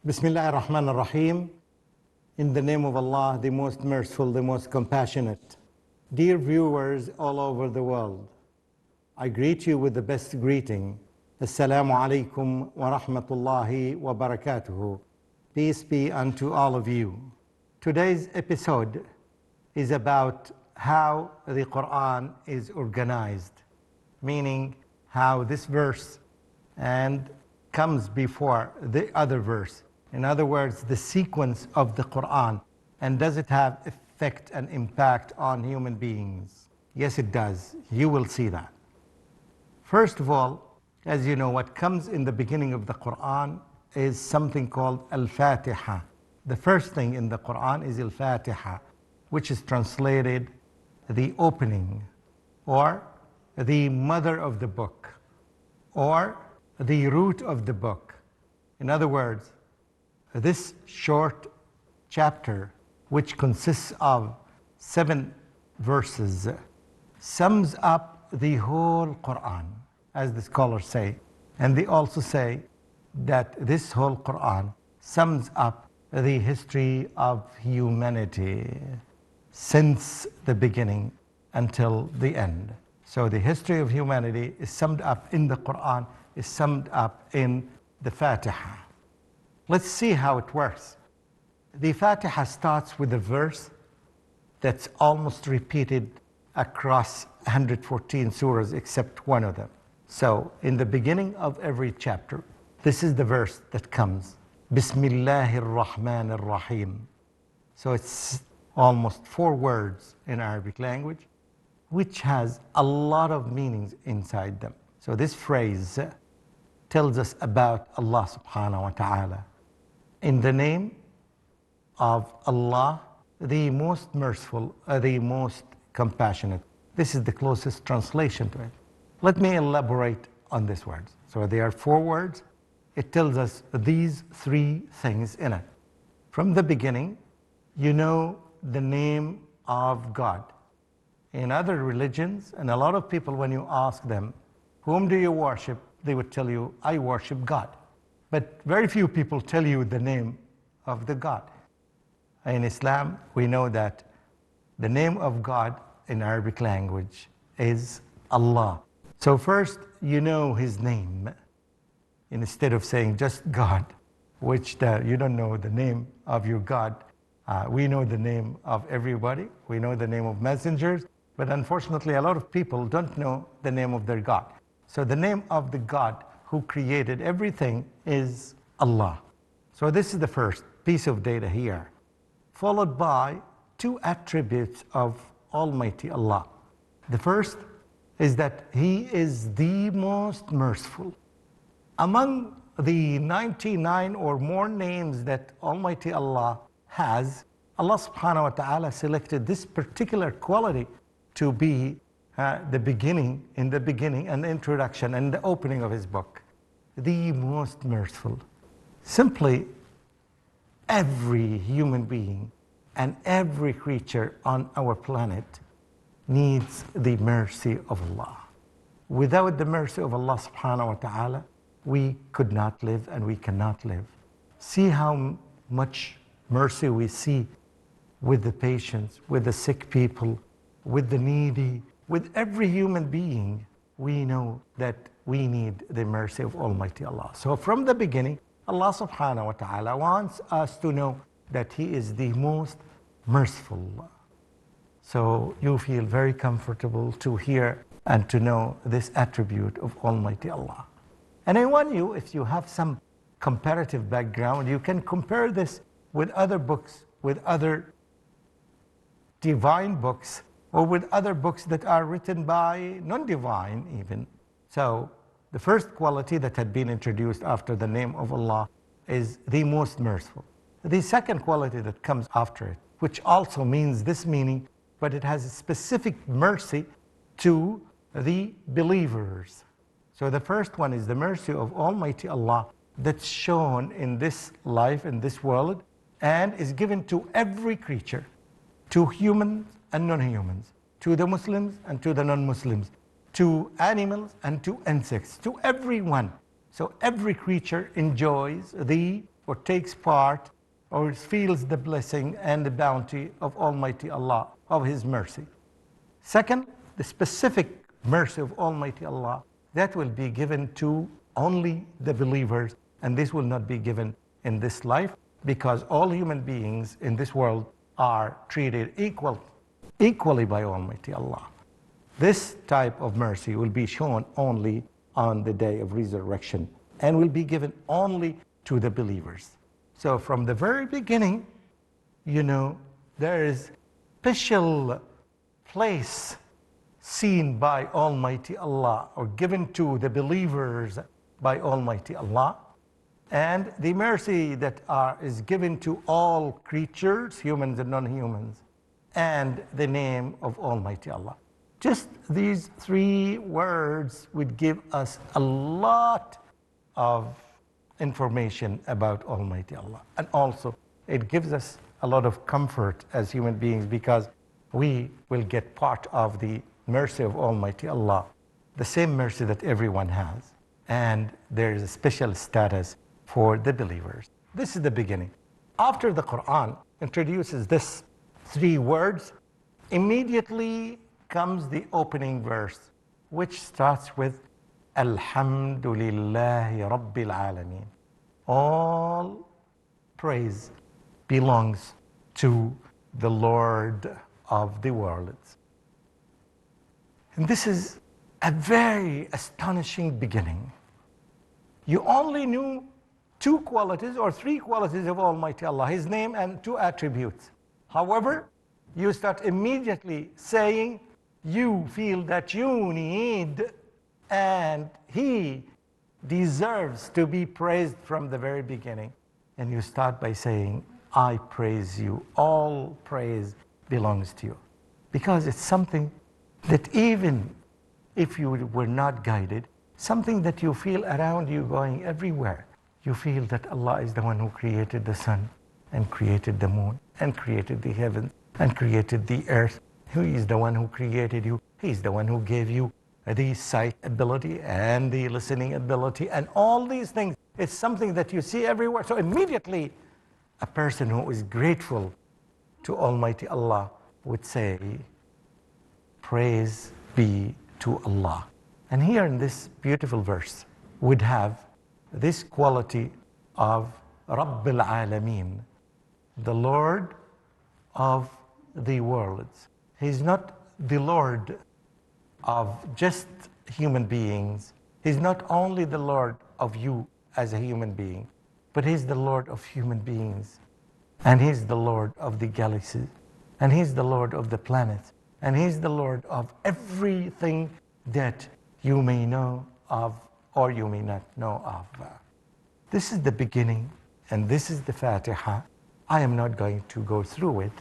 Bismillah ar-Rahman ar-Rahim. In the name of Allah, the most merciful, the most compassionate. Dear viewers all over the world, I greet you with the best greeting. Assalamu alaikum wa rahmatullahi wa barakatuhu. Peace be unto all of you. Today's episode is about how the Qur'an is organized, meaning how this verse and comes before the other verse. In other words, the sequence of the Qur'an, and does it have effect and impact on human beings? Yes, it does. You will see that. First of all, as you know, what comes in the beginning of the Qur'an is something called Al-Fatiha. The first thing in the Qur'an is Al-Fatiha, which is translated the opening, or the mother of the book, or the root of the book. In other words, this short chapter, which consists of 7 verses, sums up the whole Qur'an, as the scholars say. And they also say that this whole Qur'an sums up the history of humanity since the beginning until the end. So the history of humanity is summed up in the Qur'an, is summed up in the Fatiha. Let's see how it works. The Fatiha starts with a verse that's almost repeated across 114 surahs except one of them. So in the beginning of every chapter, this is the verse that comes, Bismillahir Rahmanir Rahim. So it's almost 4 words in Arabic language, which has a lot of meanings inside them. So this phrase tells us about Allah subhanahu wa ta'ala. In the name of Allah, the most merciful, the most compassionate. This is the closest translation to it. Let me elaborate on these words. So there are 4 words. It tells us these 3 things in it. From the beginning, you know the name of God. In other religions, and a lot of people, when you ask them, whom do you worship? They would tell you, I worship God. But very few people tell you the name of the God. In Islam, we know that the name of God in Arabic language is Allah. So first, you know His name. Instead of saying just God, which you don't know the name of your God. We know the name of everybody. We know the name of messengers. But unfortunately, a lot of people don't know the name of their God. So the name of the God who created everything is Allah. So this is the first piece of data here, followed by 2 attributes of Almighty Allah. The first is that He is the most merciful. Among the 99 or more names that Almighty Allah has, Allah subhanahu wa ta'ala selected this particular quality to be the beginning, in the beginning, and the introduction and the opening of His book. The most merciful. Simply, every human being and every creature on our planet needs the mercy of Allah. Without the mercy of Allah subhanahu wa ta'ala, we could not live and we cannot live. See how much mercy we see with the patients, with the sick people, with the needy, with every human being. We know that we need the mercy of Almighty Allah. So from the beginning, Allah subhanahu wa ta'ala wants us to know that He is the most merciful. So you feel very comfortable to hear and to know this attribute of Almighty Allah. And I want you, if you have some comparative background, you can compare this with other books, with other divine books, or with other books that are written by non-divine even. So the first quality that had been introduced after the name of Allah is the most merciful. The second quality that comes after it, which also means this meaning, but it has a specific mercy to the believers. So the first one is the mercy of Almighty Allah that's shown in this life, in this world, and is given to every creature, to humans and non-humans, to the Muslims and to the non-Muslims, to animals and to insects, to everyone. So every creature enjoys the or takes part or feels the blessing and the bounty of Almighty Allah, of His mercy. Second, the specific mercy of Almighty Allah, that will be given to only the believers, and this will not be given in this life, because all human beings in this world are treated equally by Almighty Allah. This type of mercy will be shown only on the day of resurrection and will be given only to the believers. So from the very beginning, there is special place seen by Almighty Allah, or given to the believers by Almighty Allah, and the mercy that is given to all creatures, humans and non-humans, and the name of Almighty Allah. Just these three words would give us a lot of information about Almighty Allah. And also, it gives us a lot of comfort as human beings, because we will get part of the mercy of Almighty Allah, the same mercy that everyone has. And there is a special status for the believers. This is the beginning. After the Qur'an introduces this three words, immediately comes the opening verse, which starts with Alhamdulillahi Rabbil Alameen. All praise belongs to the Lord of the worlds. And this is a very astonishing beginning. You only knew two qualities or three qualities of Almighty Allah, His name and two attributes. However, you start immediately saying you feel that you need, and He deserves to be praised from the very beginning. And you start by saying, I praise you, all praise belongs to you. Because it's something that even if you were not guided, something that you feel around you going everywhere. You feel that Allah is the one who created the sun and created the moon and created the heavens and created the earth. He is the one who created you. He's the one who gave you the sight ability and the listening ability and all these things. It's something that you see everywhere. So immediately, a person who is grateful to Almighty Allah would say, praise be to Allah. And here in this beautiful verse would have this quality of Rabbil Alameen, the Lord of the worlds. He's not the Lord of just human beings. He's not only the Lord of you as a human being, but He's the Lord of human beings. And He's the Lord of the galaxies. And He's the Lord of the planets. And He's the Lord of everything that you may know of or you may not know of. This is the beginning, and this is the Fatiha. I am not going to go through it.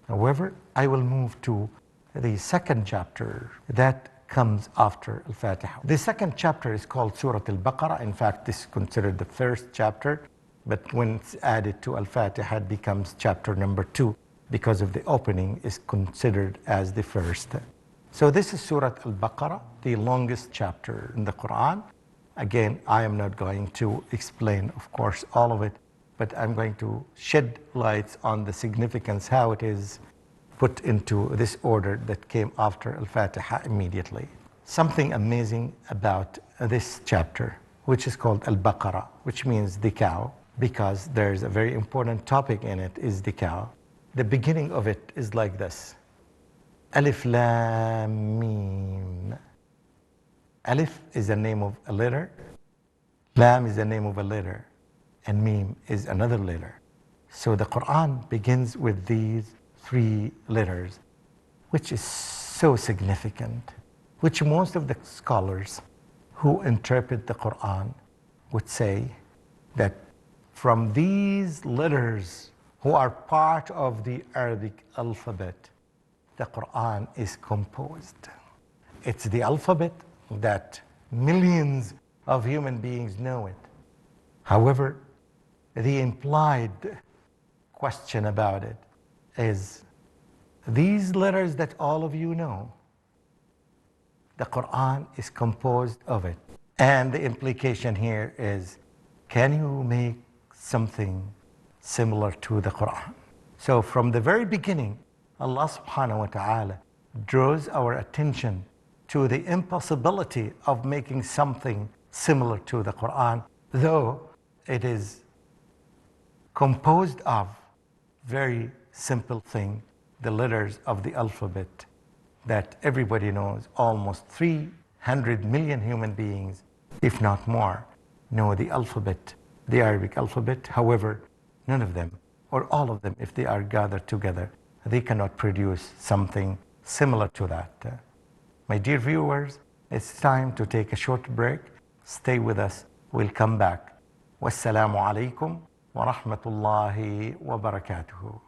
However, I will move to the second chapter that comes after Al-Fatiha. The second chapter is called Surah Al-Baqarah. In fact, this is considered the first chapter, but when it's added to Al-Fatiha, it becomes chapter number 2, because of the opening is considered as the first. So this is Surah Al-Baqarah, the longest chapter in the Qur'an. Again, I am not going to explain, of course, all of it, but I'm going to shed lights on the significance, how it is put into this order that came after Al-Fatiha immediately. Something amazing about this chapter, which is called Al-Baqarah, which means the cow, because there's a very important topic in it, is the cow. The beginning of it is like this. Alif Lam Mim. Alif is the name of a letter, Lam is the name of a letter, and Mim is another letter. So the Qur'an begins with these three letters, which is so significant, which most of the scholars who interpret the Qur'an would say that from these letters, who are part of the Arabic alphabet, the Qur'an is composed. It's the alphabet that millions of human beings know it. However, the implied question about it is, these letters that all of you know, the Qur'an is composed of it. And the implication here is, can you make something similar to the Qur'an. So from the very beginning, Allah subhanahu wa ta'ala draws our attention to the impossibility of making something similar to the Qur'an, though it is composed of very simple thing, the letters of the alphabet that everybody knows. Almost 300 million human beings, if not more, know the alphabet, the Arabic alphabet. However, none of them, or all of them, if they are gathered together, they cannot produce something similar to that. My dear viewers, it's time to take a short break. Stay with us. We'll come back. Wassalamu alaikum wa rahmatullahi wa barakatuhu.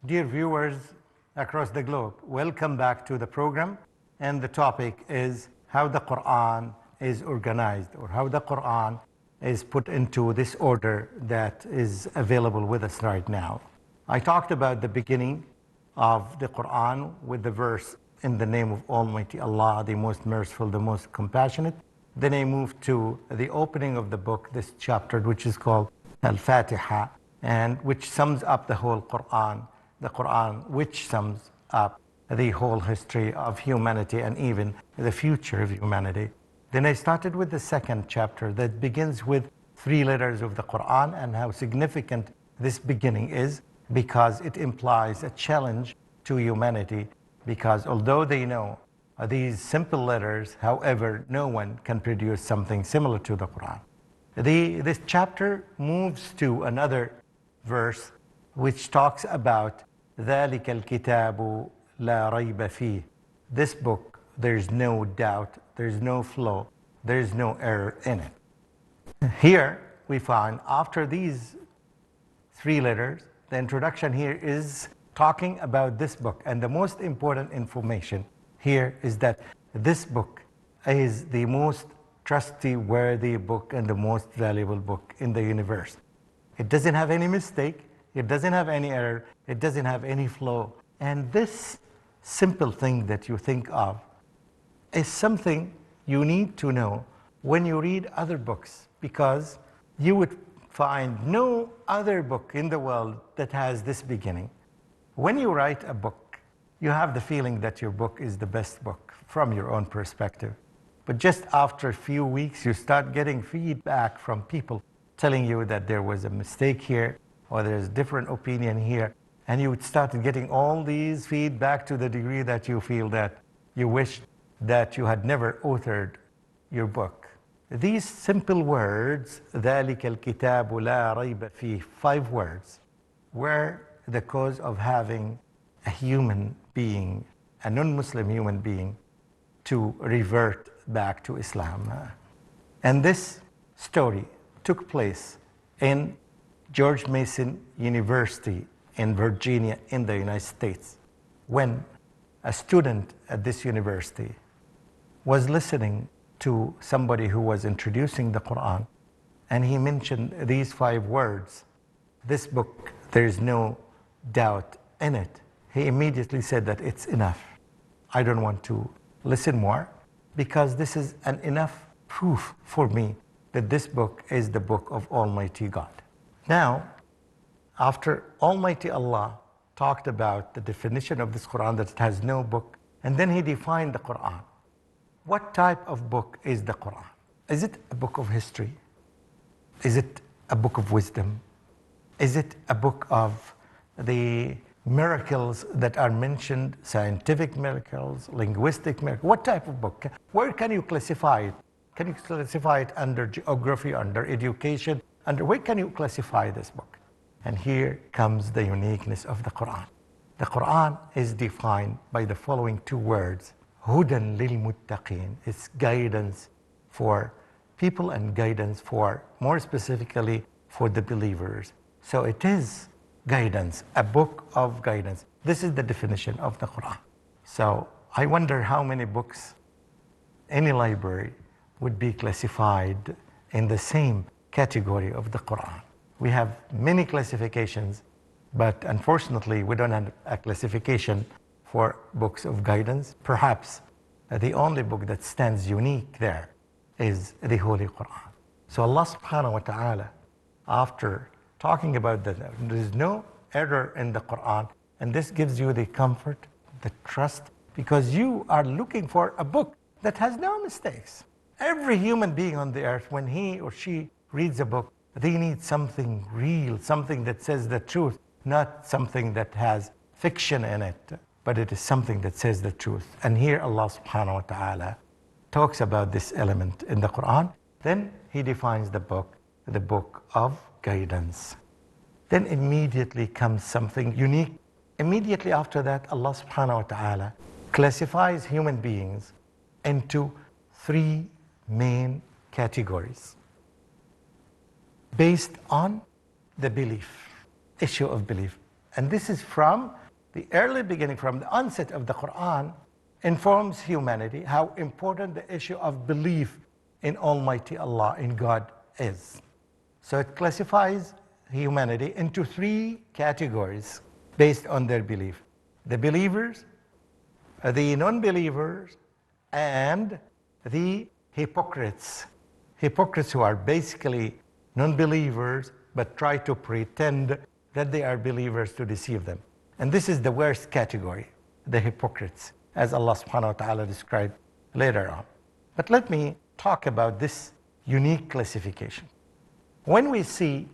Dear viewers across the globe, welcome back to the program. And the topic is how the Qur'an is organized, or how the Qur'an is put into this order that is available with us right now. I talked about the beginning of the Qur'an with the verse, in the name of Almighty Allah, the most merciful, the most compassionate. Then I moved to the opening of the book, this chapter, which is called Al-Fatiha, and which sums up the whole Qur'an. The Qur'an, which sums up the whole history of humanity and even the future of humanity. Then I started with the second chapter that begins with 3 letters of the Qur'an, and how significant this beginning is, because it implies a challenge to humanity, because although they know these simple letters, however, no one can produce something similar to the Qur'an. This chapter moves to another verse which talks about ذَلِكَ الْكِتَابُ لَا رَيْبَ فِيهِ. This book, there's no doubt, there's no flaw, there's no error in it. Here we find, after these 3 letters, the introduction here is talking about this book. And the most important information here is that this book is the most trustworthy book and the most valuable book in the universe. It doesn't have any mistake, it doesn't have any error, it doesn't have any flaw. And this simple thing that you think of is something you need to know when you read other books, because you would find no other book in the world that has this beginning. When you write a book, you have the feeling that your book is the best book from your own perspective. But just after a few weeks, you start getting feedback from people telling you that there was a mistake here, or there's a different opinion here. And you would start getting all these feedback to the degree that you feel that you wish that you had never authored your book. These simple words, ذَلِكَ الْكِتَابُ لَا رَيْبَ فِيهِ, 5 words, were the cause of having a human being, a non-Muslim human being, to revert back to Islam. And this story took place in George Mason University in Virginia in the United States, when a student at this university was listening to somebody who was introducing the Qur'an, and he mentioned these 5 words, this book, there's no doubt in it. He immediately said that it's enough. I don't want to listen more, because this is an enough proof for me that this book is the book of Almighty God. Now, after Almighty Allah talked about the definition of this Qur'an, that it has no book, and then he defined the Qur'an. What type of book is the Qur'an? Is it a book of history? Is it a book of wisdom? Is it a book of the miracles that are mentioned, scientific miracles, linguistic miracles? What type of book? Where can you classify it? Can you classify it under geography, under education? Where can you classify this book? And here comes the uniqueness of the Qur'an. The Qur'an is defined by the following 2 words, هُدًى لِلْمُتَّقِينَ. It's guidance for people and guidance for, more specifically, for the believers. So it is guidance, a book of guidance. This is the definition of the Qur'an. So I wonder how many books any library would be classified in the same category of the Qur'an. We have many classifications, but unfortunately we don't have a classification for books of guidance. Perhaps the only book that stands unique there is the Holy Qur'an. So Allah subhanahu wa ta'ala, after talking about that, there is no error in the Qur'an, and this gives you the comfort, the trust, because you are looking for a book that has no mistakes. Every human being on the earth, when he or she reads a book, they need something real, something that says the truth, not something that has fiction in it, but it is something that says the truth. And here Allah subhanahu wa ta'ala talks about this element in the Qur'an. Then He defines the book of guidance. Then immediately comes something unique. Immediately after that, Allah subhanahu wa ta'ala classifies human beings into three main categories based on the belief, issue of belief. And this is from the early beginning, from the onset of the Qur'an, informs humanity how important the issue of belief in Almighty Allah, in God, is. So it classifies humanity into three categories based on their belief: the believers, the non-believers, and the hypocrites. Hypocrites who are basically non-believers but try to pretend that they are believers to deceive them. And this is the worst category, the hypocrites, as Allah subhanahu wa ta'ala described later on. But let me talk about this unique classification. When we see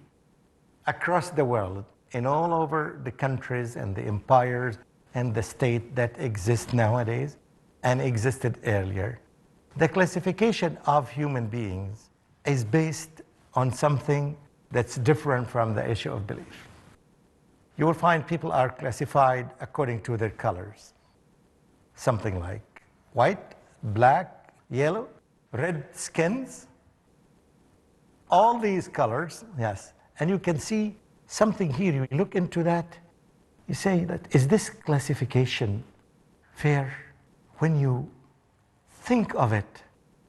across the world, in all over the countries and the empires and the state that exist nowadays and existed earlier, the classification of human beings is based on something that's different from the issue of belief. You will find people are classified according to their colors. Something like white, black, yellow, red skins. All these colors, yes. And you can see something here. You look into that, you say that, is this classification fair? When you think of it,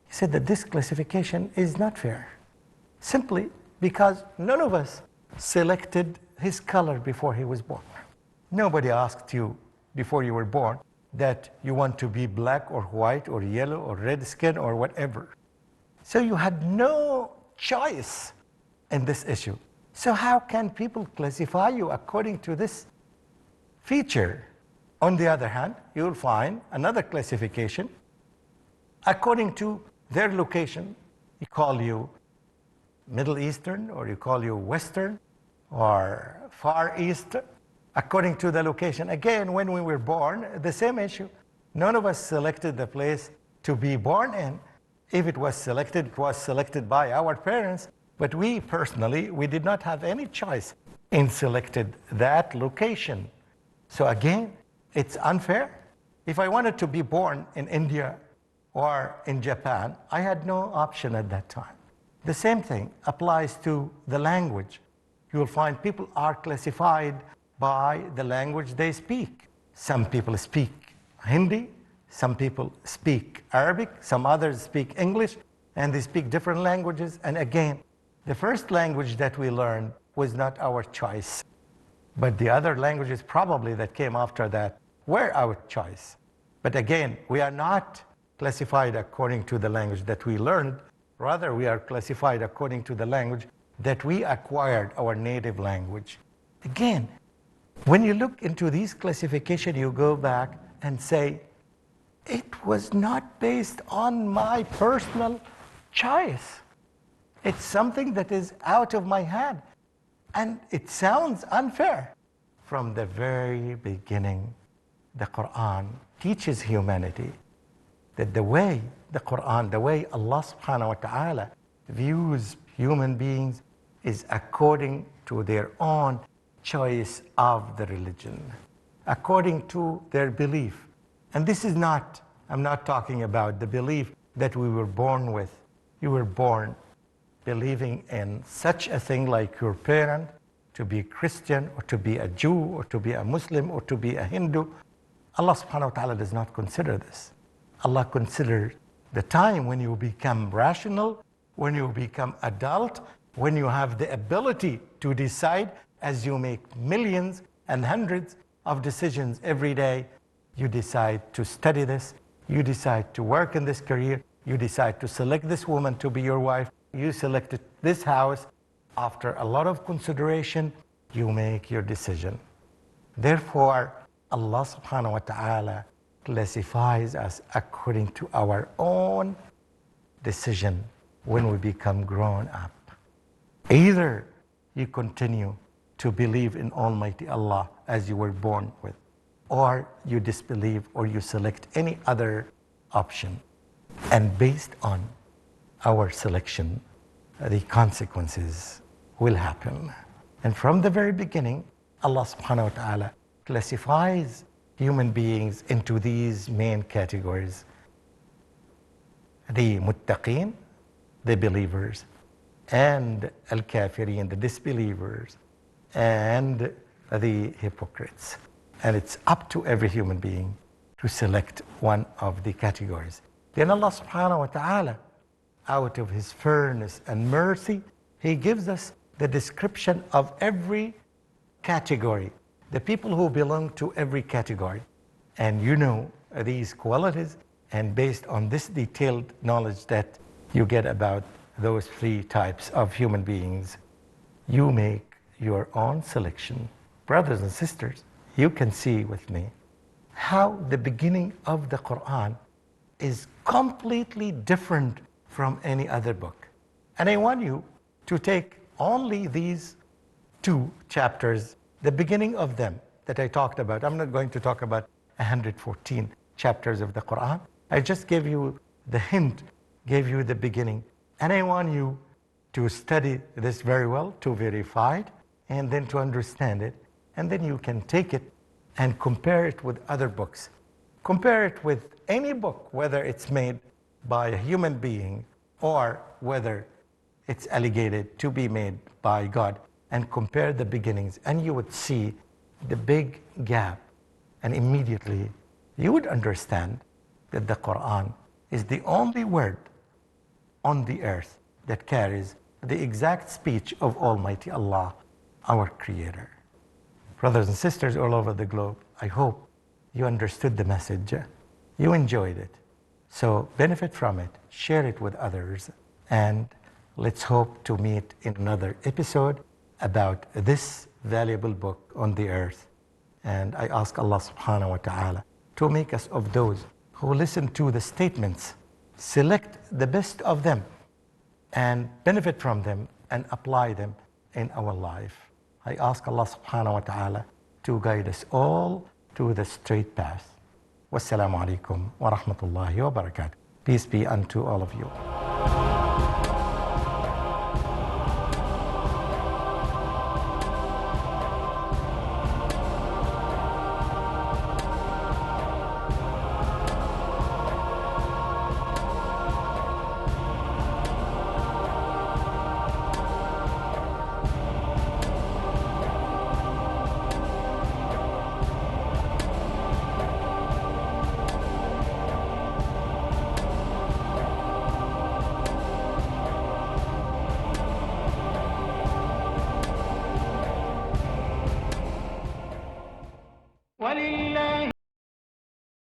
he said that this classification is not fair. Simply because none of us selected his color before he was born. Nobody asked you before you were born that you want to be black or white or yellow or red skin or whatever. So you had no choice in this issue. So how can people classify you according to this feature? On the other hand, you will find another classification according to their location. You call you Middle Eastern, or you call you Western, or Far East, according to the location. Again, when we were born, the same issue. None of us selected the place to be born in. If it was selected by our parents, but we personally, we did not have any choice in selected that location. So again, it's unfair. If I wanted to be born in India or in Japan, I had no option at that time. The same thing applies to the language. You will find people are classified by the language they speak. Some people speak Hindi, some people speak Arabic, some others speak English, and they speak different languages. And again, the first language that we learned was not our choice, but the other languages probably that came after that were our choice. But again, we are not classified according to the language that we learned. Rather, we are classified according to the language that we acquired, our native language. Again, when you look into these classifications, you go back and say, it was not based on my personal choice. It's something that is out of my hand. And it sounds unfair. From the very beginning, the Qur'an teaches humanity that the way the Qur'an, the way Allah subhanahu wa ta'ala views human beings is according to their own choice of the religion, according to their belief. And this is not, I'm not talking about the belief that we were born with. You were born believing in such a thing like your parent, to be Christian, or to be a Jew, or to be a Muslim, or to be a Hindu. Allah subhanahu wa ta'ala does not consider this. Allah considers the time when you become rational, when you become adult, when you have the ability to decide, as you make millions and hundreds of decisions every day. You decide to study this, you decide to work in this career, You decide to select this woman to be your wife. You selected this house. After a lot of consideration, you make your decision. Therefore, Allah subhanahu wa ta'ala classifies us according to our own decision when we become grown up. Either you continue to believe in Almighty Allah as you were born with, or you disbelieve, or you select any other option. And based on our selection, the consequences will happen. And from the very beginning, Allah subhanahu wa ta'ala classifies human beings into these main categories. The muttaqeen, the believers, and al-kafirin, the disbelievers, and the hypocrites. And it's up to every human being to select one of the categories. Then Allah subhanahu wa ta'ala, out of His fairness and mercy, He gives us the description of every category, the people who belong to every category. And you know these qualities, and based on this detailed knowledge that you get about those three types of human beings, you make your own selection. Brothers and sisters, you can see with me how the beginning of the Qur'an is completely different from any other book. And I want you to take only these 2 chapters, the beginning of them that I talked about. I'm not going to talk about 114 chapters of the Qur'an. I just gave you the hint, gave you the beginning. And I want you to study this very well, to verify it, and then to understand it. And then you can take it and compare it with other books. Compare it with any book, whether it's made by a human being or whether it's alleged to be made by God, and compare the beginnings, and you would see the big gap. And immediately you would understand that the Qur'an is the only word on the earth that carries the exact speech of Almighty Allah, our Creator. Brothers and sisters all over the globe, I hope you understood the message. You enjoyed it. So benefit from it, share it with others, and let's hope to meet in another episode about this valuable book on the earth. And I ask Allah subhanahu wa ta'ala to make us of those who listen to the statements, select the best of them, and benefit from them and apply them in our life. I ask Allah subhanahu wa ta'ala to guide us all to the straight path. Wassalamu alaikum wa rahmatullahi wa barakatuh. Peace be unto all of you.